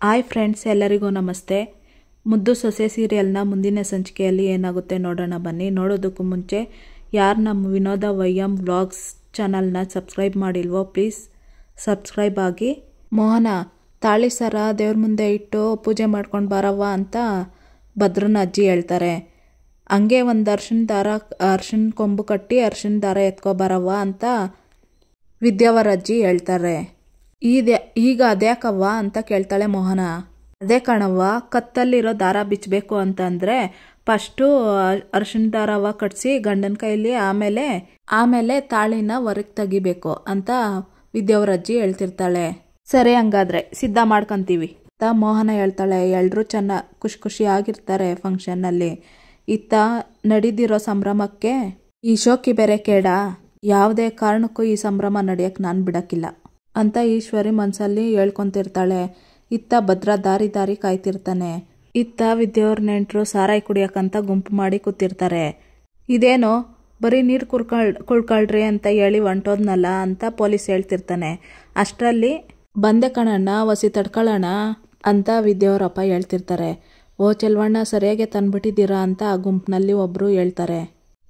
Hi friends, ಎಲ್ಲರಿಗೂ ನಮಸ್ತೆ. ಮುದ್ದು ಸೊಸೆ ಸೀರಿಯಲ್ನ ಮುಂದಿನ ಸಂಚಿಕೆಯಲ್ಲಿ ಏನಾಗುತ್ತೆ ನೋಡೋಣ ಬನ್ನಿ. ನೋಡೋದಕ್ಕೂ ಮುಂಚೆ ಯಾರು ನಮ್ಮ ವಿನೋದ ವೈಎಂ ವ್ಲಾಗ್ಸ್ ಚಾನಲ್ನ ಸಬ್ಸ್ಕ್ರೈಬ್ ಮಾಡಿಲ್ವೋ ಪ್ಲೀಸ್ ಸಬ್ಸ್ಕ್ರೈಬ್ ಆಗಿ. ಮೋಹನ ತಾಳಿ ಸರ ದೇವ್ರ ಮುಂದೆ ಇಟ್ಟು ಪೂಜೆ ಮಾಡ್ಕೊಂಡು ಬರವ್ವ ಅಂತ ಭದ್ರನ ಅಜ್ಜಿ ಹೇಳ್ತಾರೆ. ಹಂಗೆ ಒಂದು ಅರ್ಶಿನ ಕೊಂಬು ಕಟ್ಟಿ ಅರ್ಶಿನ ದಾರ ಎತ್ಕೊ ಬರವ್ವ ಅಂತ ವಿದ್ಯಾವರ ಅಜ್ಜಿ ಹೇಳ್ತಾರೆ. ಈಗ ಅದ್ಯಾಕವ್ವ ಅಂತ ಕೇಳ್ತಾಳೆ ಮೋಹನ. ಅದೇ ಕಣವ್ವ, ಕತ್ತಲ್ಲಿರೋ ದಾರ ಬಿಚ್ಚಬೇಕು ಅಂತಂದರೆ ಫಸ್ಟು ಅರ್ಶಿನ ದಾರವ ಕಟ್ಸಿ ಗಂಡನ ಕೈಲಿ ಆಮೇಲೆ ತಾಳಿನ ಹೊರಗೆ ತೆಗಿಬೇಕು ಅಂತ ವಿದ್ಯಾವರ ಅಜ್ಜಿ ಹೇಳ್ತಿರ್ತಾಳೆ. ಸರಿ, ಹಂಗಾದ್ರೆ ಸಿದ್ಧ ಮಾಡ್ಕೊಂತೀವಿ ಅಂತ ಮೋಹನ ಹೇಳ್ತಾಳೆ. ಎಲ್ಲರೂ ಖುಷಿ ಖುಷಿಯಾಗಿರ್ತಾರೆ ಫಂಕ್ಷನ್ನಲ್ಲಿ. ಇತ್ತ ನಡೀದಿರೋ ಸಂಭ್ರಮಕ್ಕೆ ಈ ಶೋಕಿ ಬೇರೆ ಕೇಡ. ಯಾವುದೇ ಕಾರಣಕ್ಕೂ ಈ ಸಂಭ್ರಮ ನಡೆಯಕ್ಕೆ ನಾನು ಬಿಡಕ್ಕಿಲ್ಲ ಅಂತ ಈಶ್ವರಿ ಮನಸ್ಸಲ್ಲಿ ಹೇಳ್ಕೊತಿರ್ತಾಳೆ. ಇತ್ತ ಭದ್ರ ದಾರಿ ಕಾಯ್ತಿರ್ತಾನೆ. ಇತ್ತ ವಿದ್ಯಾವ್ರ ನೆಂಟರು ಸಾರಾಯಿ ಕುಡಿಯೋಕ್ಕಂತ ಗುಂಪು ಮಾಡಿ ಕೂತಿರ್ತಾರೆ. ಇದೇನೋ ಬರೀ ನೀರು ಕುಳ್ಕೊಳ್ರಿ ಅಂತ ಹೇಳಿ ಹೊಂಟೋದ್ನಲ್ಲ ಅಂತ ಪೊಲೀಸ್ ಹೇಳ್ತಿರ್ತಾನೆ. ಅಷ್ಟರಲ್ಲಿ ಬಂದೆ ಕಣಣ್ಣ, ವಸಿ ತಡ್ಕೊಳ್ಳೋಣ ಅಂತ ವಿದ್ಯಾವ್ರಪ್ಪ ಹೇಳ್ತಿರ್ತಾರೆ. ಓ ಚೆಲ್ವಣ್ಣ, ಸರಿಯಾಗೆ ತಂದ್ಬಿಟ್ಟಿದ್ದೀರಾ ಅಂತ ಆ ಗುಂಪಿನಲ್ಲಿ ಒಬ್ಬರು ಹೇಳ್ತಾರೆ.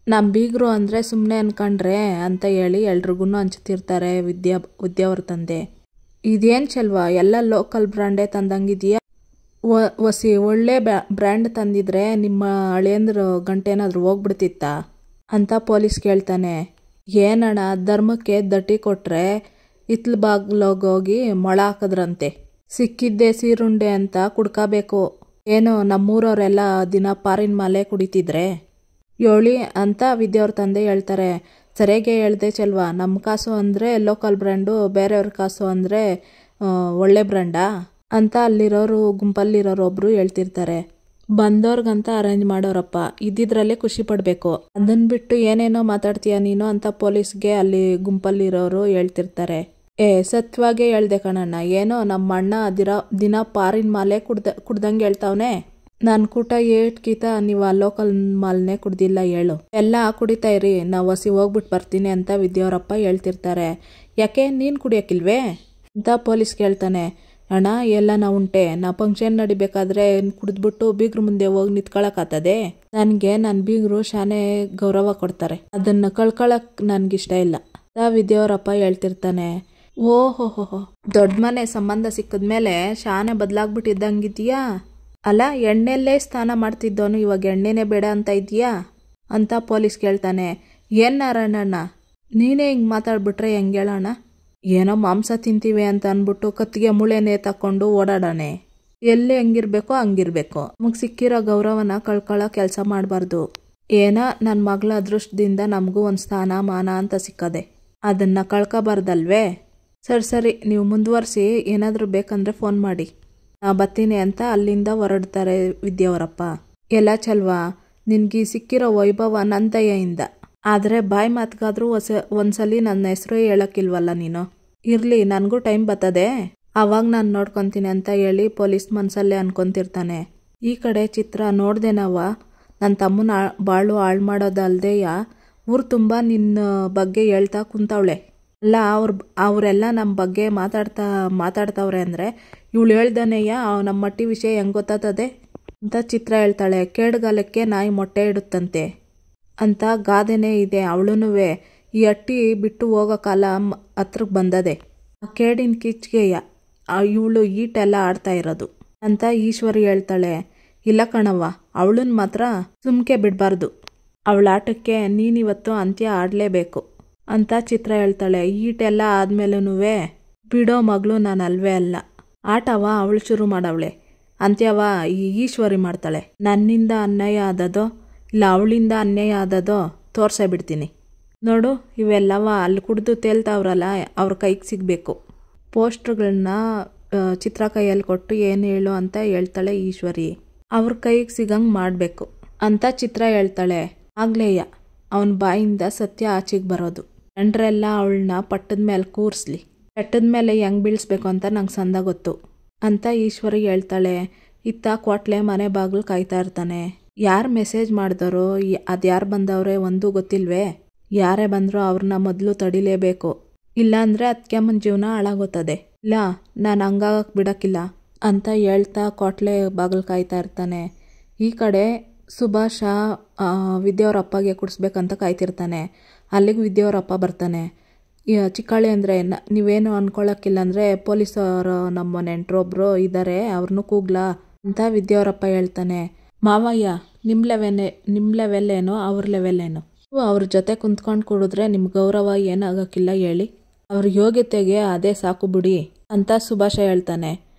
ನಮ್ಮ ಬೀಗರು ಅಂದರೆ ಸುಮ್ಮನೆ ಅನ್ಕೊಂಡ್ರೆ ಅಂತ ಹೇಳಿ ಎಲ್ರಿಗೂ ಹಂಚ್ತಿರ್ತಾರೆ ವಿದ್ಯಾವ್ರ ತಂದೆ. ಇದೇನು ಚೆಲ್ವ, ಎಲ್ಲ ಲೋಕಲ್ ಬ್ರ್ಯಾಂಡೇ ತಂದಂಗಿದೆಯಾ? ಒಸಿ ಒಳ್ಳೆ ಬ್ರ್ಯಾಂಡ್ ತಂದಿದ್ರೆ ನಿಮ್ಮ ಹಳೆಯಂದ್ರ ಗಂಟೇನಾದ್ರೂ ಹೋಗ್ಬಿಡ್ತಿತ್ತಾ ಅಂತ ಪೊಲೀಸ್ ಕೇಳ್ತಾನೆ. ಏನಣ್ಣ, ಧರ್ಮಕ್ಕೆ ದಟ್ಟಿ ಕೊಟ್ರೆ ಇತ್ಲ ಬಾಗ್ಲೋಗೋಗಿ ಮೊಳ ಹಾಕಿದ್ರಂತೆ. ಸಿಕ್ಕಿದ್ದೆ ಸೀರುಂಡೆ ಅಂತ ಕುಡ್ಕೋಬೇಕು. ಏನೋ ನಮ್ಮೂರವರೆಲ್ಲ ದಿನ ಪಾರಿನ ಮಾಲೆ ಕುಡಿತಿದ್ರೆ ಯೋಳಿ ಅಂತ ವಿದ್ಯಾವ್ರ ತಂದೆ ಹೇಳ್ತಾರೆ. ಸರಿಯಾಗೆ ಹೇಳ್ದೆ ಚೆಲ್ವ, ನಮ್ಮ ಕಾಸು ಅಂದರೆ ಲೋಕಲ್ ಬ್ರ್ಯಾಂಡು, ಬೇರೆಯವ್ರ ಕಾಸು ಅಂದರೆ ಒಳ್ಳೆ ಬ್ರ್ಯಾಂಡಾ ಅಂತ ಅಲ್ಲಿರೋರು ಗುಂಪಲ್ಲಿರೋರು ಒಬ್ರು ಹೇಳ್ತಿರ್ತಾರೆ. ಬಂದವ್ರಿಗಂತ ಅರೇಂಜ್ ಮಾಡೋರಪ್ಪ, ಇದ್ದಿದ್ರಲ್ಲೇ ಖುಷಿ ಪಡಬೇಕು. ಅದನ್ನ ಬಿಟ್ಟು ಏನೇನೋ ಮಾತಾಡ್ತೀಯ ನೀನು ಅಂತ ಪೊಲೀಸ್ಗೆ ಅಲ್ಲಿ ಗುಂಪಲ್ಲಿರೋರು ಹೇಳ್ತಿರ್ತಾರೆ. ಸತ್ಯವಾಗೇ ಹೇಳ್ದೆ ಕಣಣ್ಣ, ಏನೋ ನಮ್ಮ ಅಣ್ಣ ದಿನ ಪಾರಿನ ಮಾಲೆ ಕುಡ್ದಂಗೆ ಹೇಳ್ತಾವನೆ. ನಾನು ಕೂಟ ಏಟ್ಕೀತ ನೀವು ಆ ಲೋಕಲ್ ಮಾಲ್ನೇ ಕುಡ್ದಿಲ್ಲ ಹೇಳು. ಎಲ್ಲ ಕುಡಿತಾ ಇರಿ, ನಾವು ಹಸಿ ಹೋಗ್ಬಿಟ್ಟು ಬರ್ತೀನಿ ಅಂತ ವಿದ್ಯಾವರಪ್ಪ ಹೇಳ್ತಿರ್ತಾರೆ. ಯಾಕೆ ನೀನು ಕುಡಿಯೋಕ್ಕಿಲ್ವೇ ಅಂತ ಪೊಲೀಸ್ ಕೇಳ್ತಾನೆ. ಅಣ್ಣ, ಎಲ್ಲ ಉಂಟೆ, ನಾ ಫಂಕ್ಷನ್ ನಡಿಬೇಕಾದ್ರೆ ಕುಡಿದ್ಬಿಟ್ಟು ಬೀಗ್ರ ಮುಂದೆ ಹೋಗಿ ನಿಂತ್ಕೊಳಕ್ಕಾಗ್ತದೆ? ನನಗೆ ನನ್ನ ಬೀಗರು ಶಾನೆ ಗೌರವ ಕೊಡ್ತಾರೆ, ಅದನ್ನು ಕಳ್ಕೊಳಕ್ ನನಗಿಷ್ಟ ಇಲ್ಲ ಅಂತ ವಿದ್ಯಾವರಪ್ಪ ಹೇಳ್ತಿರ್ತಾನೆ. ಓಹೋಹೋ, ದೊಡ್ಡ ಮನೆ ಸಂಬಂಧ ಸಿಕ್ಕದ್ಮೇಲೆ ಶಾನೆ ಬದಲಾಗ್ಬಿಟ್ಟಿದ್ದಂಗಿದೆಯಾ ಅಲ್ಲ? ಎಣ್ಣೆಲ್ಲೇ ಸ್ನಾನ ಮಾಡ್ತಿದ್ದವನು ಇವಾಗ ಎಣ್ಣೆನೇ ಬೇಡ ಅಂತ ಇದೆಯಾ ಅಂತ ಪೊಲೀಸ್ ಕೇಳ್ತಾನೆ. ಏನ್ ನಾರಾಯಣಣ್ಣ, ನೀನೇ ಹಿಂಗೆ ಮಾತಾಡ್ಬಿಟ್ರೆ ಹೆಂಗೆ ಹೇಳೋಣ? ಏನೋ ಮಾಂಸ ತಿಂತೀವಿ ಅಂತ ಅಂದ್ಬಿಟ್ಟು ಕತ್ತಿಗೆ ಮುಳೆನೇ ತಕೊಂಡು ಓಡಾಡೋಣ. ಎಲ್ಲಿ ಹೆಂಗಿರ್ಬೇಕೋ ಹಂಗಿರ್ಬೇಕು. ನಮಗೆ ಸಿಕ್ಕಿರೋ ಗೌರವನ ಕಳ್ಕೊಳ್ಳೋ ಕೆಲಸ ಮಾಡಬಾರ್ದು. ಏನೋ ನನ್ನ ಮಗಳ ಅದೃಷ್ಟದಿಂದ ನಮಗೂ ಒಂದು ಸ್ಥಾನ ಮಾನ ಅಂತ ಸಿಕ್ಕದೆ, ಅದನ್ನು ಕಳ್ಕೊಬಾರ್ದಲ್ವೇ? ಸರಿ, ನೀವು ಮುಂದುವರಿಸಿ, ಏನಾದರೂ ಬೇಕಂದ್ರೆ ಫೋನ್ ಮಾಡಿ, ಬರ್ತೀನಿ ಅಂತ ಅಲ್ಲಿಂದ ಹೊರಡ್ತಾರೆ ವಿದ್ಯಾವರಪ್ಪ. ಎಲ್ಲ ಚಲ್ವಾ, ನಿನ್ಗೆ ಸಿಕ್ಕಿರೋ ವೈಭವ ನನ್ನ ದಯೆಯಿಂದ. ಆದರೆ ಬಾಯಿ ಮಾತ್ಗಾದ್ರೂ ಒಂದ್ಸಲಿ ನನ್ನ ಹೆಸರು ಹೇಳಕ್ಕಿಲ್ವಲ್ಲ ನೀನು. ಇರ್ಲಿ, ನನಗೂ ಟೈಮ್ ಬರ್ತದೆ, ಅವಾಗ ನಾನು ನೋಡ್ಕೊತೀನಿ ಅಂತ ಹೇಳಿ ಪೊಲೀಸ್ ಮನ್ಸಲ್ಲೇ ಅನ್ಕೊಂತಿರ್ತಾನೆ. ಈ ಕಡೆ ಚಿತ್ರ ನೋಡ್ದೇನವ, ನನ್ನ ತಮ್ಮನ ಬಾಳು ಹಾಳು ಮಾಡೋದಲ್ದೆಯ ಊರು ತುಂಬ ನಿನ್ನ ಬಗ್ಗೆ ಹೇಳ್ತಾ ಕುಂತವಳೆ. ಅಲ್ಲ, ಅವರೆಲ್ಲ ನಮ್ಮ ಬಗ್ಗೆ ಮಾತಾಡ್ತಾವ್ರೆ ಅಂದರೆ ಇವಳು ಹೇಳ್ದನೆಯ ನಮ್ಮ ಮಟ್ಟಿ ವಿಷಯ ಹೆಂಗೆ ಗೊತ್ತಾಗ್ತದೆ ಅಂತ ಚಿತ್ರ ಹೇಳ್ತಾಳೆ. ಕೇಡುಗಾಲಕ್ಕೆ ನಾಯಿ ಮೊಟ್ಟೆ ಇಡುತ್ತಂತೆ ಅಂತ ಗಾದೆನೇ ಇದೆ. ಅವಳುನುವೆ ಈ ಅಟ್ಟಿ ಬಿಟ್ಟು ಹೋಗೋ ಕಾಲ ಹತ್ರಕ್ಕೆ ಬಂದದೆ. ಆ ಕೇಡಿನ ಕಿಚ್ಗೆಯ ಇವಳು ಈಟೆಲ್ಲ ಆಡ್ತಾ ಇರೋದು ಅಂತ ಈಶ್ವರಿ ಹೇಳ್ತಾಳೆ. ಇಲ್ಲ ಕಣವ್ವ, ಅವಳನ್ನ ಮಾತ್ರ ಸುಮ್ಕೆ ಬಿಡಬಾರ್ದು. ಅವಳ ಆಟಕ್ಕೆ ನೀನಿವತ್ತು ಅಂತ್ಯ ಆಡಲೇಬೇಕು ಅಂತ ಚಿತ್ರ ಹೇಳ್ತಾಳೆ. ಈಟೆಲ್ಲ ಆದ್ಮೇಲೂನುವೆ ಬಿಡೋ ಮಗಳು ನಾನು ಅಲ್ವೇ ಅಲ್ಲ. ಆಟವ ಅವಳು ಶುರು ಮಾಡವಳೆ, ಅಂತ್ಯವ ಈ ಈಶ್ವರಿ ಮಾಡ್ತಾಳೆ. ನನ್ನಿಂದ ಅನ್ಯಾಯ ಆದದೋ ಇಲ್ಲ ಅವಳಿಂದ ಅನ್ಯಾಯ ಆದದೋ ತೋರ್ಸೇ ಬಿಡ್ತೀನಿ ನೋಡು. ಇವೆಲ್ಲವ ಅಲ್ಲಿ ಕುಡ್ದು ತೇಲ್ತಾವ್ರಲ್ಲ, ಅವ್ರ ಕೈಗೆ ಸಿಗಬೇಕು. ಪೋಸ್ಟ್ರುಗಳನ್ನ ಚಿತ್ರ ಕೈಯಲ್ಲಿ ಕೊಟ್ಟು ಏನು ಹೇಳು ಅಂತ ಹೇಳ್ತಾಳೆ ಈಶ್ವರಿ. ಅವ್ರ ಕೈಗೆ ಸಿಗಂಗೆ ಮಾಡಬೇಕು ಅಂತ ಚಿತ್ರ ಹೇಳ್ತಾಳೆ. ಆಗ್ಲೇಯ ಅವನ ಬಾಯಿಂದ ಸತ್ಯ ಆಚೆಗೆ ಬರೋದು. ಜನರೆಲ್ಲ ಅವಳನ್ನ ಪಟ್ಟದ ಮೇಲೆ ಕೂರಿಸ್ಲಿ, ಪಟ್ಟದ ಮೇಲೆ ಹೆಂಗೆ ಬೀಳಿಸ್ಬೇಕು ಅಂತ ನಂಗೆ ಸಂದ ಗೊತ್ತು ಅಂತ ಈಶ್ವರಿ ಹೇಳ್ತಾಳೆ. ಇತ್ತ ಕ್ವಾಟ್ಲೆ ಮನೆ ಬಾಗಿಲು ಕಾಯ್ತಾ ಇರ್ತಾನೆ. ಯಾರು ಮೆಸೇಜ್ ಮಾಡಿದವರು, ಅದ್ಯಾರು ಬಂದವ್ರೆ ಒಂದೂ ಗೊತ್ತಿಲ್ವೇ? ಯಾರೇ ಬಂದರೂ ಅವ್ರನ್ನ ಮೊದಲು ತಡಿಲೇಬೇಕು, ಇಲ್ಲಾಂದರೆ ಅದಕ್ಕೆ ಜೀವನ ಹಾಳಾಗೋತದೆ. ಇಲ್ಲ, ನಾನು ಹಂಗಾಗಕ್ಕೆ ಬಿಡೋಕ್ಕಿಲ್ಲ ಅಂತ ಹೇಳ್ತಾ ಕೊಟ್ಲೆ ಬಾಗಿಲು ಕಾಯ್ತಾ ಇರ್ತಾನೆ. ಈ ಕಡೆ ಸುಭಾಷ ವಿದ್ಯೆಯವ್ರ ಅಪ್ಪಗೆ ಕುಡಿಸ್ಬೇಕಂತ ಕಾಯ್ತಿರ್ತಾನೆ. ಅಲ್ಲಿಗೆ ವಿದ್ಯೆಯವ್ರ ಅಪ್ಪ ಬರ್ತಾನೆ. ಚಿಕ್ಕಾಳಿ ಅಂದರೆ ನೀವೇನು ಅನ್ಕೊಳ್ಳೋಕ್ಕಿಲ್ಲ ಅಂದರೆ ಪೊಲೀಸರು ನಮ್ಮ ನೆಂಟ್ರೊಬ್ರು ಇದ್ದಾರೆ, ಅವ್ರನ್ನೂ ಕೂಗ್ಲಾ ಅಂತ ವಿದ್ಯೆಯವ್ರಪ್ಪ ಹೇಳ್ತಾನೆ. ಮಾವಯ್ಯ ನಿಮ್ಮ ಲೆವೆಲ್ ಏನೋ ಅವ್ರ ಲೆವೆಲ್ ಏನೋ, ಅವ್ರ ಜೊತೆ ಕುಂತ್ಕೊಂಡು ಕುಡಿದ್ರೆ ನಿಮ್ಮ ಗೌರವ ಏನಾಗೋಕ್ಕಿಲ್ಲ ಹೇಳಿ, ಅವ್ರ ಯೋಗ್ಯತೆಗೆ ಅದೇ ಸಾಕು ಬಿಡಿ ಅಂತ ಸುಭಾಷ ಹೇಳ್ತಾನೆ.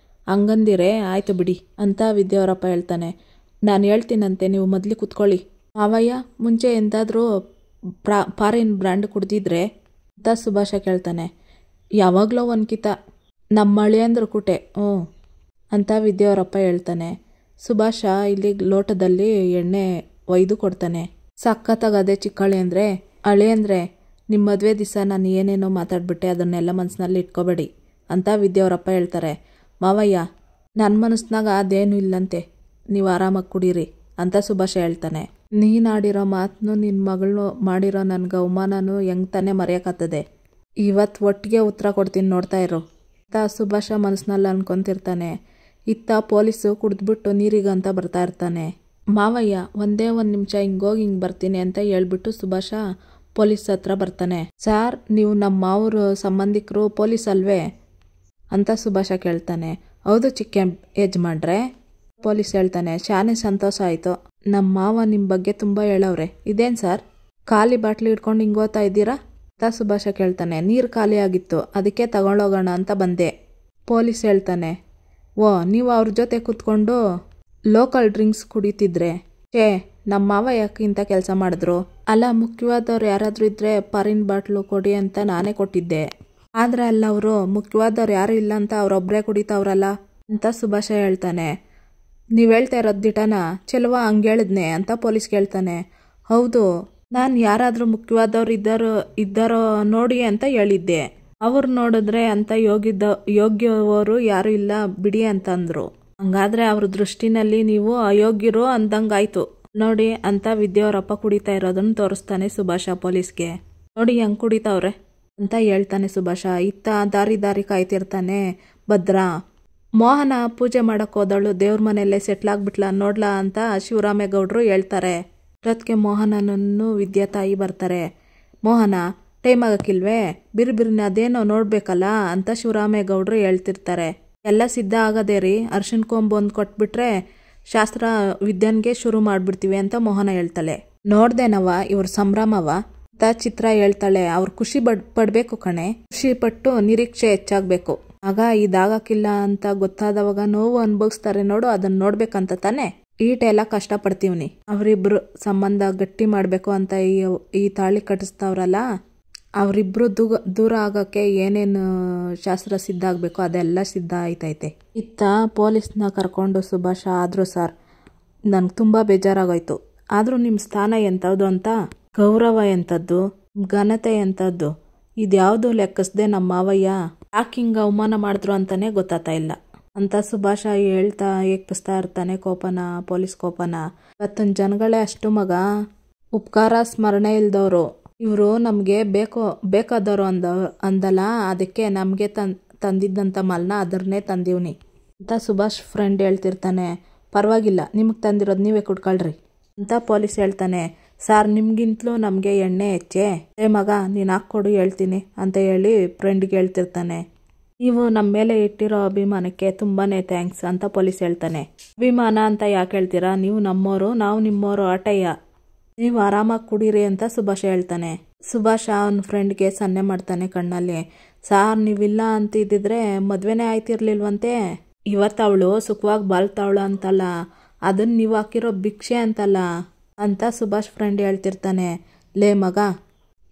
ಹಂಗಂದಿರೆ ಆಯ್ತು ಬಿಡಿ ಅಂತ ವಿದ್ಯೆಯವ್ರಪ್ಪ ಹೇಳ್ತಾನೆ. ನಾನು ಹೇಳ್ತೀನಂತೆ, ನೀವು ಮೊದಲು ಕುತ್ಕೊಳ್ಳಿ. ಮಾವಯ್ಯ ಮುಂಚೆ ಎಂದಾದರೂ ಫಾರಿನ್ ಬ್ರ್ಯಾಂಡ್ ಕುಡ್ದಿದ್ರೆ ಅಂತ ಸುಭಾಷ ಕೇಳ್ತಾನೆ. ಯಾವಾಗಲೋ ಒಂದ್ಕಿತ ನಮ್ಮ ಅಳಿಯಂದ್ರು ಕುಟೆ ಅಂತ ವಿದ್ಯೆಯವ್ರಪ್ಪ ಹೇಳ್ತಾನೆ. ಸುಭಾಷ ಇಲ್ಲಿ ಲೋಟದಲ್ಲಿ ಎಣ್ಣೆ ಒಯ್ದು ಕೊಡ್ತಾನೆ. ಸಖತ್ತಾಗದೆ ಚಿಕ್ಕಳಿ ಅಂದರೆ. ಅಳಿ ಅಂದರೆ ನಿಮ್ಮ ಮದುವೆ ದಿವಸ ನಾನು ಏನೇನೋ ಮಾತಾಡ್ಬಿಟ್ಟೆ, ಅದನ್ನೆಲ್ಲ ಮನಸ್ಸಿನಲ್ಲಿ ಇಟ್ಕೋಬೇಡಿ ಅಂತ ವಿದ್ಯೆಯವ್ರಪ್ಪ ಹೇಳ್ತಾರೆ. ಮಾವಯ್ಯ ನನ್ನ ಮನಸ್ಸಿನಾಗ ಅದೇನು ಇಲ್ಲಂತೆ, ನೀವು ಆರಾಮಾಗಿ ಕುಡೀರಿ ಅಂತ ಸುಭಾಷ ಹೇಳ್ತಾನೆ. ನೀನಾಡಿರೋ ಮಾತನ್ನು ನಿನ್ನ ಮಗಳು ಮಾಡಿರೋ ನನಗೆ ಅವಮಾನನೂ ಹೆಂಗೆ ತಾನೇ ಮರೆಯೋಕ್ಕಾಗ್ತದೆ, ಇವತ್ತು ಒಟ್ಟಿಗೆ ಉತ್ತರ ಕೊಡ್ತೀನಿ ನೋಡ್ತಾ ಇರು ಅಂತ ಸುಭಾಷ ಮನಸ್ಸಿನಲ್ಲಿ ಅನ್ಕೊತಿರ್ತಾನೆ. ಇತ್ತ ಪೊಲೀಸು ಕುಡಿದ್ಬಿಟ್ಟು ನೀರಿಗಂತ ಬರ್ತಾ ಇರ್ತಾನೆ. ಮಾವಯ್ಯ ಒಂದೇ ಒಂದು ನಿಮಿಷ ಹಿಂಗೋಗಿ ಹಿಂಗೆ ಬರ್ತೀನಿ ಅಂತ ಹೇಳ್ಬಿಟ್ಟು ಸುಭಾಷ ಪೊಲೀಸ್ ಹತ್ರ ಬರ್ತಾನೆ. ಸಾರ್ ನೀವು ನಮ್ಮ ಮಾವ್ರ ಸಂಬಂಧಿಕರು ಪೊಲೀಸ್ ಅಲ್ವೇ ಅಂತ ಸುಭಾಷ ಕೇಳ್ತಾನೆ. ಹೌದು ಚಿಕ್ಕ ಯಜಮಾನ್ರೆ. ಪೊಲೀಸ್ ಹೇಳ್ತಾನೆ. ಶಾನೆ ಸಂತೋಷ ಆಯಿತು, ನಮ್ಮ ಮಾವ ನಿಮ್ಮ ಬಗ್ಗೆ ತುಂಬ ಹೇಳವ್ರೆ. ಇದೇನು ಸರ್ ಖಾಲಿ ಬಾಟ್ಲಿ ಇಟ್ಕೊಂಡು ಹಿಂಗೋತಾ ಇದ್ದೀರಾ ಅಂತ ಸುಭಾಷ ಕೇಳ್ತಾನೆ. ನೀರು ಖಾಲಿ ಆಗಿತ್ತು, ಅದಕ್ಕೆ ತಗೊಂಡೋಗೋಣ ಅಂತ ಬಂದೆ. ಪೊಲೀಸ್ ಹೇಳ್ತಾನೆ. ಓ ನೀವು ಅವ್ರ ಜೊತೆ ಕೂತ್ಕೊಂಡು ಲೋಕಲ್ ಡ್ರಿಂಕ್ಸ್ ಕುಡಿತಿದ್ರೆ ನಮ್ಮ ಮಾವ ಯಾಕೆ ಇಂಥ ಕೆಲಸ ಮಾಡಿದ್ರು? ಅಲ್ಲ, ಮುಖ್ಯವಾದವ್ರು ಯಾರಾದರೂ ಇದ್ದರೆ ಫಾರಿನ್ ಬಾಟ್ಲು ಕೊಡಿ ಅಂತ ನಾನೇ ಕೊಟ್ಟಿದ್ದೆ, ಆದರೆ ಅಲ್ಲ ಅವರು ಮುಖ್ಯವಾದವ್ರು ಯಾರು ಇಲ್ಲ ಅಂತ ಅವರೊಬ್ಬರೇ ಕುಡಿತಾವ್ರಲ್ಲ ಅಂತ ಸುಭಾಷ ಹೇಳ್ತಾನೆ. ನೀವು ಹೇಳ್ತಾ ಇರೋದು ದಿಟನ ಚೆಲುವ ಹಂಗೆ ಹೇಳಿದ್ನೆ ಅಂತ ಪೊಲೀಸ್ ಕೇಳ್ತಾನೆ. ಹೌದು, ನಾನು ಯಾರಾದರೂ ಮುಖ್ಯವಾದವ್ರು ಇದ್ದಾರೋ ನೋಡಿ ಅಂತ ಹೇಳಿದ್ದೆ, ಅವ್ರು ನೋಡಿದ್ರೆ ಅಂತ ಯೋಗ್ಯವರು ಯಾರು ಇಲ್ಲ ಬಿಡಿ ಅಂತಂದ್ರು. ಹಂಗಾದ್ರೆ ಅವ್ರ ದೃಷ್ಟಿನಲ್ಲಿ ನೀವು ಅಯೋಗ್ಯರು ಅಂದಂಗಾಯ್ತು ನೋಡಿ ಅಂತ ವಿದ್ಯೆಯವ್ರಪ್ಪ ಕುಡಿತಾ ಇರೋದನ್ನ ತೋರಿಸ್ತಾನೆ ಸುಭಾಷ ಪೊಲೀಸ್ಗೆ. ನೋಡಿ ಹೆಂಗ್ ಕುಡಿತಾವ್ರೆ ಅಂತ ಹೇಳ್ತಾನೆ ಸುಭಾಷ. ಇತ್ತ ದಾರಿ ಕಾಯ್ತಿರ್ತಾನೆ ಭದ್ರಾ. ಮೋಹನ ಪೂಜೆ ಮಾಡಕ್ ಹೋದವಳು ದೇವ್ರ ಮನೆಯಲ್ಲೇ ಸೆಟ್ಲ್ ಆಗ್ಬಿಟ್ಲಾ ನೋಡ್ಲಾ ಅಂತ ಶಿವರಾಮೇಗೌಡರು ಹೇಳ್ತಾರೆ. ಜೊತೆಗೆ ಮೋಹನನನ್ನು ವಿದ್ಯಾ ತಾಯಿ ಬರ್ತಾರೆ. ಮೋಹನ ಟೈಮ್ ಆಗಕ್ಕಿಲ್ವೇ, ಬಿರ್ಬಿರ್ನ ಅದೇನೋ ನೋಡ್ಬೇಕಲ್ಲ ಅಂತ ಶಿವರಾಮೇಗೌಡರು ಹೇಳ್ತಿರ್ತಾರೆ. ಎಲ್ಲ ಸಿದ್ಧ ಆಗದೆ ರೀ, ಅರ್ಶಿನ ಕೊಂಬು ಒಂದು ಕೊಟ್ಬಿಟ್ರೆ ಶಾಸ್ತ್ರ ವಿದ್ಯನ್ಗೆ ಶುರು ಮಾಡ್ಬಿಡ್ತೀವಿ ಅಂತ ಮೋಹನ ಹೇಳ್ತಾಳೆ. ನೋಡ್ದೇನವ ಇವ್ರ ಸಂಭ್ರಮವ ಅಂತ ಚಿತ್ರ ಹೇಳ್ತಾಳೆ. ಅವ್ರು ಖುಷಿ ಪಡ್ಬೇಕು ಕಣೆ, ಖುಷಿ ಪಟ್ಟು ನಿರೀಕ್ಷೆ ಹೆಚ್ಚಾಗ್ಬೇಕು. ಆಗ ಇದಾಗಕ್ಕಿಲ್ಲ ಅಂತ ಗೊತ್ತಾದವಾಗ ನೋವು ಅನುಭವಿಸ್ತಾರೆ ನೋಡು, ಅದನ್ನ ನೋಡ್ಬೇಕಂತ ತಾನೆ ಈಟೆಲ್ಲ ಕಷ್ಟ ಪಡ್ತೀವ್ನಿ. ಅವರಿಬ್ರು ಸಂಬಂಧ ಗಟ್ಟಿ ಮಾಡ್ಬೇಕು ಅಂತ ಈ ತಾಳಿ ಕಟ್ಟಿಸ್ತಾವ್ರಲ್ಲ, ಅವರಿಬ್ರು ದೂರ ಆಗೋಕ್ಕೆ ಏನೇನು ಶಾಸ್ತ್ರ ಸಿದ್ಧ ಆಗಬೇಕು ಅದೆಲ್ಲ ಸಿದ್ಧ ಆಯ್ತೈತೆ. ಇತ್ತ ಪೊಲೀಸ್ನ ಕರ್ಕೊಂಡು ಸುಭಾಷ. ಆದರೂ ಸರ್ ನನಗೆ ತುಂಬ ಬೇಜಾರಾಗೋಯ್ತು, ಆದರೂ ನಿಮ್ಮ ಸ್ಥಾನ ಎಂಥದ್ದು ಅಂತ, ಗೌರವ ಎಂಥದ್ದು, ಘನತೆ ಎಂಥದ್ದು, ಇದ್ಯಾವುದು ಲೆಕ್ಕಿಸ್ದೆ ನಮ್ಮ ಮಾವಯ್ಯ ಯಾಕೆ ಹಿಂಗೆ ಅವಮಾನ ಮಾಡಿದ್ರು ಅಂತಲೇ ಗೊತ್ತಾಗ್ತಾ ಇಲ್ಲ ಅಂತ ಸುಭಾಷ ಹೇಳ್ತಾ ಏಕ್ಪಿಸ್ತಾ ಇರ್ತಾನೆ ಪೊಲೀಸ್ ಕೋಪನ. ಇವತ್ತಿನ ಜನಗಳೇ ಅಷ್ಟು ಮಗ, ಉಪಕಾರ ಸ್ಮರಣೆ ಇಲ್ದವರು, ಇವರು ನಮಗೆ ಬೇಕಾದವರು ಅಂದಲ್ಲ, ಅದಕ್ಕೆ ನಮಗೆ ತಂದಿದ್ದಂಥ ಮಾಲ್ನ ಅದನ್ನೇ ತಂದೀವ್ನಿ ಅಂತ ಸುಭಾಷ್ ಫ್ರೆಂಡ್ ಹೇಳ್ತಿರ್ತಾನೆ. ಪರವಾಗಿಲ್ಲ, ನಿಮಗೆ ತಂದಿರೋದು ನೀವೇ ಕುಡ್ಕೊಳ್ರಿ ಅಂತ ಪೊಲೀಸ್ ಹೇಳ್ತಾನೆ. ಸಾರ್ ನಿಮ್ಗಿಂತಲೂ ನಮಗೆ ಎಣ್ಣೆ ಹೆಚ್ಚೆ, ಮಗ ನೀನು ಹಾಕ್ಕೊಡು ಹೇಳ್ತೀನಿ ಅಂತ ಹೇಳಿ ಫ್ರೆಂಡ್ಗೆ ಹೇಳ್ತಿರ್ತಾನೆ. ನೀವು ನಮ್ಮ ಮೇಲೆ ಇಟ್ಟಿರೋ ಅಭಿಮಾನಕ್ಕೆ ತುಂಬಾ ಥ್ಯಾಂಕ್ಸ್ ಅಂತ ಪೊಲೀಸ್ ಹೇಳ್ತಾನೆ. ಅಭಿಮಾನ ಅಂತ ಯಾಕೆ ಹೇಳ್ತೀರಾ, ನೀವು ನಮ್ಮೋರು ನಾವು ನಿಮ್ಮೋರು ಆಟಯ್ಯ, ನೀವು ಆರಾಮಾಗಿ ಕುಡೀರಿ ಅಂತ ಸುಭಾಷ ಹೇಳ್ತಾನೆ. ಸುಭಾಷ ಅವನ ಫ್ರೆಂಡ್ಗೆ ಸನ್ನೆ ಮಾಡ್ತಾನೆ ಕಣ್ಣಲ್ಲಿ. ಸಾರ್ ನೀವಿಲ್ಲ ಅಂತಿದ್ದಿದ್ರೆ ಮದ್ವೆನೇ ಆಯ್ತಿರ್ಲಿಲ್ವಂತೆ, ಇವತ್ತು ಅವಳು ಸುಖವಾಗಿ ಬಾಳ್ತಾವಳು ಅಂತಲ್ಲ, ಅದನ್ನ ನೀವು ಹಾಕಿರೋ ಭಿಕ್ಷೆ ಅಂತಲ್ಲ ಅಂತ ಸುಭಾಷ್ ಫ್ರೆಂಡ್ ಹೇಳ್ತಿರ್ತಾನೆ. ಲೇ ಮಗ,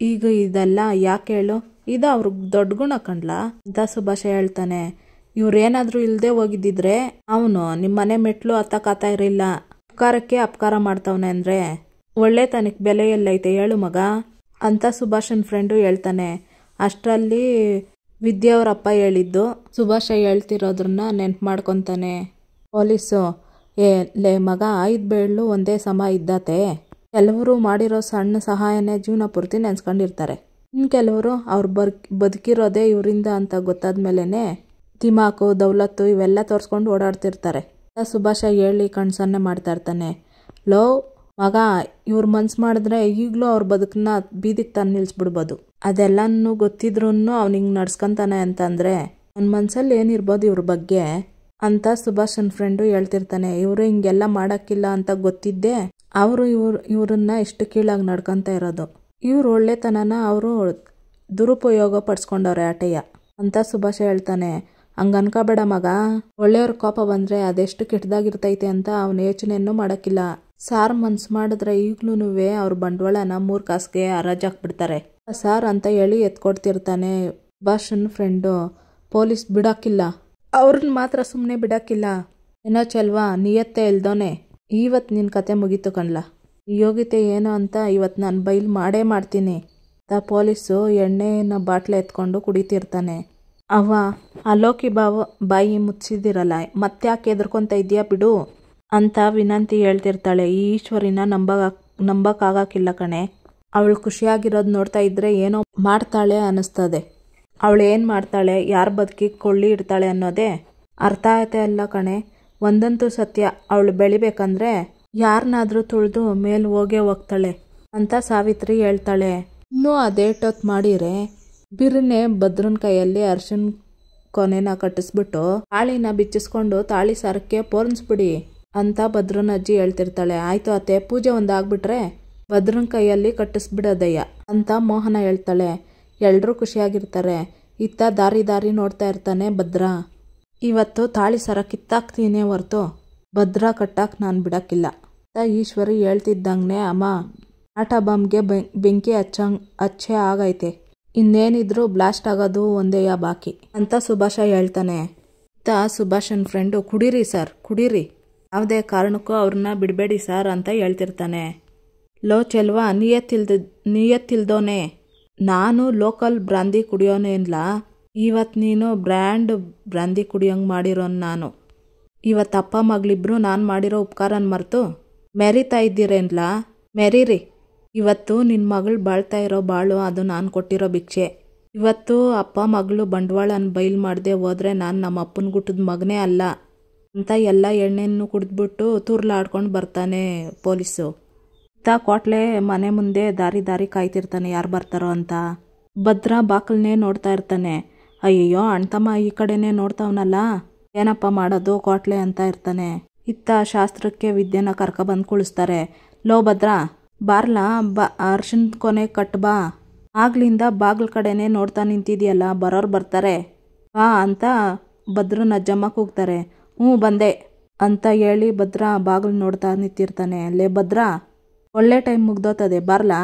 ಈಗ ಇದೆಲ್ಲ ಯಾಕೆ ಹೇಳು, ಇದು ಅವ್ರಿಗೆ ದೊಡ್ಡ ಗುಣ ಕಣ್ಲಾ ಅಂತ ಸುಭಾಷ ಹೇಳ್ತಾನೆ. ಇವ್ರೇನಾದ್ರೂ ಇಲ್ಲದೆ ಹೋಗಿದ್ದಿದ್ರೆ ಅವನು ನಿಮ್ಮನೆ ಮೆಟ್ಲು ಹತ್ತಕ್ಕಾಗ್ತಾ ಇರಲಿಲ್ಲ. ಅಪಕಾರಕ್ಕೆ ಅಪಕಾರ ಮಾಡ್ತಾವನೆ ಅಂದರೆ ಒಳ್ಳೆತನಕ್ಕೆ ಬೆಲೆ ಎಲ್ಲೈತೆ ಹೇಳು ಮಗ ಅಂತ ಸುಭಾಷನ್ ಫ್ರೆಂಡು ಹೇಳ್ತಾನೆ. ಅಷ್ಟರಲ್ಲಿ ವಿದ್ಯೆಯವ್ರಪ್ಪ ಹೇಳಿದ್ದು ಸುಭಾಷ ಹೇಳ್ತಿರೋದ್ರನ್ನ ನೆನ್ಪು ಮಾಡ್ಕೊತಾನೆ. ಪೊಲೀಸು, ಲೇ ಮಗ, 5 ಬೇಳು ಒಂದೇ ಸಮ ಇದ್ದತೆ, ಕೆಲವರು ಮಾಡಿರೋ ಸಣ್ಣ ಸಹಾಯನೇ ಜೀವನ ಪೂರ್ತಿ ನೆನ್ಸ್ಕೊಂಡಿರ್ತಾರೆ, ಇನ್ನು ಕೆಲವರು ಅವ್ರು ಬದುಕಿರೋದೇ ಇವರಿಂದ ಅಂತ ಗೊತ್ತಾದ್ಮೇಲೆ ದಿಮಾಕು ದೌಲತ್ತು ಇವೆಲ್ಲ ತೋರಿಸ್ಕೊಂಡು ಓಡಾಡ್ತಿರ್ತಾರೆ. ಸುಭಾಷ ಹೇಳಿ ಕಣ್ಸನ್ನೆ ಮಾಡ್ತಾ ಇರ್ತಾನೆ, ಲೋ ಮಗ ಇವ್ರ ಮನ್ಸು ಮಾಡಿದ್ರೆ ಈಗಲೂ ಅವ್ರ ಬದುಕನ್ನ ಬೀದಿಗೆ ತಂದು ನಿಲ್ಲಿಸ್ಬಿಡ್ಬೋದು. ಅದೆಲ್ಲನೂ ಗೊತ್ತಿದ್ರೂ ಅವ್ನು ಹಿಂಗೆ ನಡ್ಸ್ಕೊಂತಾನೆ ಅಂತಂದರೆ ಅವ್ನ ಮನ್ಸಲ್ಲಿ ಏನಿರ್ಬೋದು ಇವ್ರ ಬಗ್ಗೆ ಅಂತ ಸುಭಾಷನ್ ಫ್ರೆಂಡು ಹೇಳ್ತಿರ್ತಾನೆ. ಇವರು ಹಿಂಗೆಲ್ಲ ಮಾಡೋಕ್ಕಿಲ್ಲ ಅಂತ ಗೊತ್ತಿದ್ದೆ ಅವರು ಇವ್ರನ್ನ ಇಷ್ಟು ಕೀಳಾಗಿ ನಡ್ಕೊತಾ ಇರೋದು. ಇವ್ರು ಒಳ್ಳೆತನನ ಅವರು ದುರುಪಯೋಗ ಪಡಿಸ್ಕೊಂಡವ್ರೆ ಆಟಯ್ಯ ಅಂತ ಸುಭಾಷ ಹೇಳ್ತಾನೆ. ಹಂಗೆ ಅನ್ಕೋಬೇಡ ಮಗ, ಒಳ್ಳೆಯವ್ರ ಕೋಪ ಬಂದರೆ ಅದೆಷ್ಟು ಕೆಟ್ಟದಾಗಿರ್ತೈತೆ ಅಂತ ಅವನ ಯೋಚನೆಯನ್ನು ಮಾಡೋಕ್ಕಿಲ್ಲ. ಸಾರ್ ಮನ್ಸು ಮಾಡಿದ್ರೆ ಈಗ್ಲೂ ಅವ್ರ ಬಂಡವಾಳನ 3 ಕಾಸಿಗೆ ಹರಾಜಾಕ್ಬಿಡ್ತಾರೆ ಸಾರ್ ಅಂತ ಹೇಳಿ ಎತ್ಕೊಡ್ತಿರ್ತಾನೆ. ಸುಭಾಷನ್ ಫ್ರೆಂಡು ಪೊಲೀಸ್ ಬಿಡೋಕ್ಕಿಲ್ಲ, ಅವ್ರನ್ನ ಮಾತ್ರ ಸುಮ್ಮನೆ ಬಿಡೋಕ್ಕಿಲ್ಲ. ಏನೋ ಚೆಲ್ವಾ ನಿಯತ್ತೆ ಇಲ್ದೋನೆ, ಇವತ್ತು ನಿನ್ನ ಕತೆ ಮುಗೀತು ಕಣ್ಲ, ಯೋಗ್ಯತೆ ಏನು ಅಂತ ಇವತ್ತು ನಾನು ಬೈಲ್ ಮಾಡೇ ಮಾಡ್ತೀನಿ ಅಂತ ಪೊಲೀಸು ಎಣ್ಣೆನ ಬಾಟ್ಲೆ ಎತ್ಕೊಂಡು ಕುಡಿತಿರ್ತಾನೆ. ಅವ್ವ ಅಲೋಕಿ ಬಾಯಿ ಮುಚ್ಚಿದಿರಲ್ಲ, ಮತ್ತೆ ಯಾಕೆ ಎದ್ರಕೊಂತ ಇದೆಯಾ ಬಿಡು ಅಂತ ವಿನಂತಿ ಹೇಳ್ತಿರ್ತಾಳೆ. ಈ ಈಶ್ವರಿನ ನಂಬಕ್ಕಾಗಕ್ಕಿಲ್ಲ ಕಣೆ, ಅವಳು ಖುಷಿಯಾಗಿರೋದು ನೋಡ್ತಾ ಇದ್ರೆ ಏನೋ ಮಾಡ್ತಾಳೆ ಅನ್ನಿಸ್ತದೆ. ಅವಳು ಏನು ಮಾಡ್ತಾಳೆ, ಯಾರ ಬದುಕಿಗೆ ಕೊಳ್ಳಿ ಇಡ್ತಾಳೆ ಅನ್ನೋದೇ ಅರ್ಥ ಆಯ್ತಾ ಇಲ್ಲ ಕಣೆ. ಒಂದಂತೂ ಸತ್ಯ, ಅವಳು ಬೆಳಿಬೇಕಂದ್ರೆ ಯಾರನ್ನಾದ್ರೂ ತುಳಿದು ಮೇಲೆ ಹೋಗ್ತಾಳೆ ಅಂತ ಸಾವಿತ್ರಿ ಹೇಳ್ತಾಳೆ. ಇನ್ನೂ ಅದೇಟೊತ್ತು ಮಾಡಿರೆ ಬಿರ್ನೆ ಭದ್ರನ ಕೈಯಲ್ಲಿ ಅರ್ಶಿನ ಕೊನೆನ ಕಟ್ಟಿಸ್ಬಿಟ್ಟು ತಾಳಿನ ಬಿಚ್ಚಿಸ್ಕೊಂಡು ತಾಳಿ ಸರಕ್ಕೆ ಪೋರ್ನ್ಸ್ಬಿಡಿ ಅಂತ ಭದ್ರನ ಅಜ್ಜಿ ಹೇಳ್ತಿರ್ತಾಳೆ. ಆಯ್ತು ಅತ್ತೆ, ಪೂಜೆ ಒಂದಾಗ್ಬಿಟ್ರೆ ಭದ್ರನ ಕೈಯಲ್ಲಿ ಕಟ್ಟಿಸ್ಬಿಡೋದಯ್ಯ ಅಂತ ಮೋಹನ ಹೇಳ್ತಾಳೆ. ಎಲ್ರೂ ಖುಷಿಯಾಗಿರ್ತಾರೆ. ಇತ್ತ ದಾರಿ ನೋಡ್ತಾ ಇರ್ತಾನೆ ಭದ್ರ. ಇವತ್ತು ತಾಳಿ ಸರ ಕಿತ್ತಾಕ್ತೀನಿ ಹೊರ್ತು ಭದ್ರ ಕಟ್ಟಾಕ್ ನಾನು ಬಿಡಕ್ಕಿಲ್ಲ ಅಂತ ಈಶ್ವರಿ ಹೇಳ್ತಿದ್ದಂಗೆ, ಅಮ್ಮ ಆಟ ಬಾಂಬ್ಗೆ ಬೆಂಕಿ ಹಚ್ಚೆ ಆಗೈತೆ, ಇನ್ನೇನಿದ್ರು ಬ್ಲಾಸ್ಟ್ ಆಗೋದು ಒಂದೇಯ ಬಾಕಿ ಅಂತ ಸುಭಾಷ ಹೇಳ್ತಾನೆ. ಇತ್ತ ಸುಭಾಷನ್ ಫ್ರೆಂಡು, ಕುಡೀರಿ ಸರ್ ಕುಡೀರಿ, ಯಾವುದೇ ಕಾರಣಕ್ಕೂ ಅವ್ರನ್ನ ಬಿಡಬೇಡಿ ಸರ್ ಅಂತ ಹೇಳ್ತಿರ್ತಾನೆ. ಲೋ ಚೆಲ್ವಾ ನಿಯತ್ತಿಲ್ದೋನೆ, ನಾನು ಲೋಕಲ್ ಬ್ರಾಂದಿ ಕುಡಿಯೋನೇನ್ಲ, ಇವತ್ತು ನೀನು ಬ್ರ್ಯಾಂಡ್ ಬ್ರಾಂದಿ ಕುಡಿಯೋಂಗೆ ಮಾಡಿರೋನು ನಾನು. ಇವತ್ತು ಅಪ್ಪ ಮಗಳಿಬ್ರು ನಾನು ಮಾಡಿರೋ ಉಪಕಾರನ ಮರೆತು ಮೆರಿತಾ ಇದ್ದೀರೇನ್ಲ, ಮೆರೀರಿ. ಇವತ್ತು ನಿನ್ನ ಮಗಳು ಬಾಳ್ತಾ ಇರೋ ಬಾಳು ಅದು ನಾನು ಕೊಟ್ಟಿರೋ ಭಿಕ್ಷೆ. ಇವತ್ತು ಅಪ್ಪ ಮಗಳು ಬಂಡವಾಳನ ಬೈಲ್ ಮಾಡದೆ ಹೋದ್ರೆ ನಾನು ನಮ್ಮ ಅಪ್ಪನ ಗುಟ್ಟದ ಮಗನೇ ಅಲ್ಲ ಅಂತ ಎಲ್ಲ ಎಣ್ಣೆಯನ್ನು ಕುಡಿದ್ಬಿಟ್ಟು ತುರ್ಲಾಡ್ಕೊಂಡು ಬರ್ತಾನೆ ಪೊಲೀಸು. ಕೋಟ್ಲೆ ಮನೆ ಮುಂದೆ ದಾರಿ ಕಾಯ್ತಿರ್ತಾನೆ ಯಾರು ಬರ್ತಾರೋ ಅಂತ. ಭದ್ರ ಬಾಕಲ್ನೇ ನೋಡ್ತಾ ಇರ್ತಾನೆ. ಅಯ್ಯಯ್ಯೋ ಅಣ್ತಮ್ಮ ಈ ಕಡೆನೇ ನೋಡ್ತಾವನಲ್ಲ, ಏನಪ್ಪ ಮಾಡೋದು ಕೋಟ್ಲೆ ಅಂತ ಇರ್ತಾನೆ. ಇತ್ತ ಶಾಸ್ತ್ರಕ್ಕೆ ವಿದ್ಯೆನ ಕರ್ಕೊಬಂದು ಕುಳಿಸ್ತಾರೆ. ಲೋ ಭದ್ರ ಬಾರ್ಲಾ, ಅರ್ಶಿನ ಕೊನೆ ಕಟ್ಬಾ, ಆಗ್ಲಿಂದ ಬಾಗಿಲು ಕಡೆನೇ ನೋಡ್ತಾ ನಿಂತಿದ್ಯಲ್ಲ, ಬರೋರು ಬರ್ತಾರೆ ಬಾ ಅಂತ ಭದ್ರನ ಅಜ್ಜಮ್ಮ ಕೂಗ್ತಾರೆ. ಬಂದೆ ಅಂತ ಹೇಳಿ ಭದ್ರ ಬಾಗಿಲು ನೋಡ್ತಾ ನಿಂತಿರ್ತಾನೆ. ಲೇ ಭದ್ರ, ಒಳ್ಳೆ ಟೈಮ್ ಮುಗ್ದೋತದೆ ಬಾರ್ಲಾ.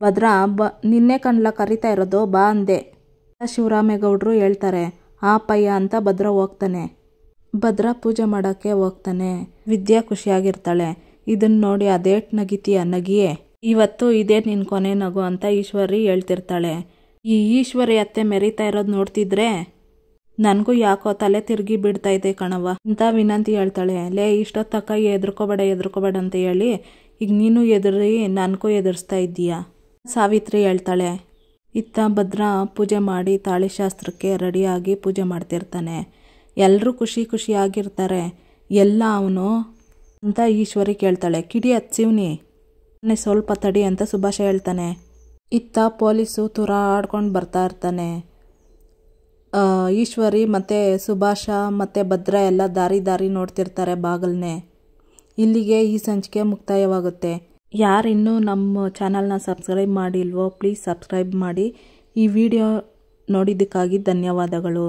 ಭದ್ರ ನಿನ್ನೆ ಕಣ್ಲ ಕರಿತಾ ಇರೋದು, ಬಾ ಅಂದೆ. ಶಿವರಾಮೇಗೌಡರು ಹೇಳ್ತಾರೆ. ಪಯ್ಯ ಅಂತ ಭದ್ರ ಹೋಗ್ತಾನೆ. ಭದ್ರ ಪೂಜೆ ಮಾಡೋಕ್ಕೆ ಹೋಗ್ತಾನೆ. ವಿದ್ಯಾ ಖುಷಿಯಾಗಿರ್ತಾಳೆ. ಇದನ್ನ ನೋಡಿ ಅದೇಟ್ ನಗಿತೀಯ ನಗಿಯೇ, ಇವತ್ತು ಇದೇ ನಿನ್ನ ಕೊನೆ ನಗು ಅಂತ ಈಶ್ವರಿ ಹೇಳ್ತಿರ್ತಾಳೆ. ಈ ಈಶ್ವರಿ ಅತ್ತೆ ಮೆರಿತಾ ಇರೋದು ನೋಡ್ತಿದ್ರೆ ನನಗೂ ಯಾಕೋ ತಲೆ ತಿರುಗಿ ಬಿಡ್ತೈತೆ ಕಣವ ಅಂತ ವಿನಂತಿ ಹೇಳ್ತಾಳೆ. ಲೇ ಇಷ್ಟೊತ್ತಕ್ಕ ಎದ್ರುಕೋಬೇಡ ಅಂತ ಹೇಳಿ ಈಗ ನೀನು ಎದುರಿ ನನಗೂ ಎದುರಿಸ್ತಾ ಇದ್ದೀಯಾ ಸಾವಿತ್ರಿ ಹೇಳ್ತಾಳೆ. ಇತ್ತ ಭದ್ರ ಪೂಜೆ ಮಾಡಿ ತಾಳಿ ಶಾಸ್ತ್ರಕ್ಕೆ ರೆಡಿಯಾಗಿ ಪೂಜೆ ಮಾಡ್ತಿರ್ತಾನೆ. ಎಲ್ಲರೂ ಖುಷಿಯಾಗಿರ್ತಾರೆ. ಎಲ್ಲ ಅವನು ಅಂತ ಈಶ್ವರಿ ಕೇಳ್ತಾಳೆ. ಕಿಡಿ ಹಚ್ಚಿವ್ನಿ ಸ್ವಲ್ಪ ತಡಿ ಅಂತ ಸುಭಾಷ ಹೇಳ್ತಾನೆ. ಇತ್ತ ಪೊಲೀಸು ತುರಾಡ್ಕೊಂಡು ಬರ್ತಾ ಇರ್ತಾನೆ. ಈಶ್ವರಿ ಮತ್ತು ಸುಭಾಷ ಮತ್ತು ಭದ್ರ ಎಲ್ಲ ದಾರಿ ನೋಡ್ತಿರ್ತಾರೆ ಬಾಗಲ್ನೇ. ಇಲ್ಲಿಗೆ ಈ ಸಂಚಿಕೆ ಮುಕ್ತಾಯವಾಗುತ್ತೆ. ಯಾರಿನ್ನೂ ನಮ್ಮ ಚಾನಲ್ನ ಸಬ್ಸ್ಕ್ರೈಬ್ ಮಾಡಿಲ್ವೋ ಪ್ಲೀಸ್ ಸಬ್ಸ್ಕ್ರೈಬ್ ಮಾಡಿ. ಈ ವಿಡಿಯೋ ನೋಡಿದ್ದಕ್ಕಾಗಿ ಧನ್ಯವಾದಗಳು.